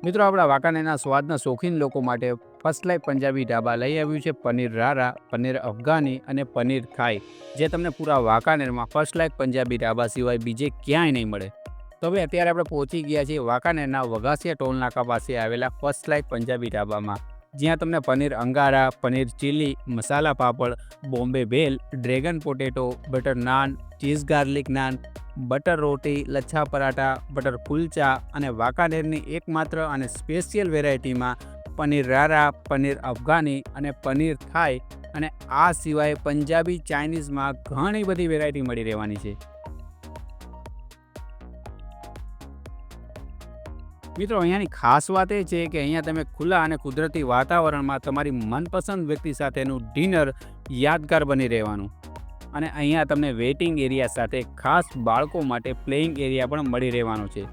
મિત્રો આપણા વાંકાનેરના સ્વાદના શોખીન લોકો માટે ફર્સ્ટ લાઈફ પંજાબી ઢાબા લઈ આવ્યું છે પનીર રારા, પનીર અફઘાની અને પનીર થાઈ, જે તમને પૂરા વાંકાનેરમાં ફર્સ્ટ લાઈફ પંજાબી ઢાબા સિવાય બીજે ક્યાંય નહીં મળે. તો હવે અત્યારે આપણે પહોંચી ગયા છીએ વાંકાનેરના વઘાસિયા ટોલ નાકા પાસે આવેલા ફર્સ્ટ લાઈફ પંજાબી ઢાબામાં, જ્યાં તમને paneer angara, paneer chilli, masala papad, Bombay bhel, dragon potato, butter naan, cheese garlic naan, butter roti, lachha paratha, butter kulcha અને વાંકાનેરની એકમાત્ર અને સ્પેશિયલ વેરાયટીમાં પનીર રારા, પનીર અફઘાની અને પનીર થાઈ અને આ સિવાય પંજાબી ચાઇનીઝમાં ઘણી બધી વેરાયટી મળી રહેવાની છે. મિત્રો અહીંયાની ખાસ વાત એ છે કે અહીંયા તમે ખુલ્લા અને કુદરતી વાતાવરણમાં તમારી મનપસંદ વ્યક્તિ સાથેનું ડિનર યાદગાર બની રહેવાનું. અને અહીંયા તમને વેઇટિંગ એરિયા સાથે ખાસ બાળકો માટે પ્લેઇંગ એરિયા પણ મળી રહેવાનો છે.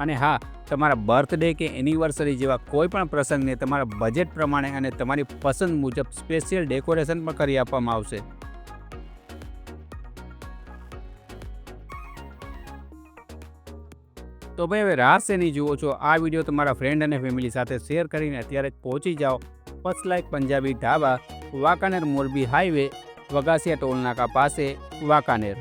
અને હા, તમારા બર્થડે કે એનિવર્સરી જેવા કોઈ પણ પ્રસંગને તમારા બજેટ પ્રમાણે અને તમારી પસંદ મુજબ સ્પેશિયલ ડેકોરેશન પણ કરી આપવામાં આવશે. તો ભાઈ હવે રાહ શેની જુઓ છો? આ વિડીયો તમારા ફ્રેન્ડ અને ફેમિલી સાથે શેર કરીને અત્યારે જ પહોંચી જાઓ first life Punjabi dhaba, Wankaner Morbi highway, Vaghasiya toll નાકા પાસે, વાંકાનેર.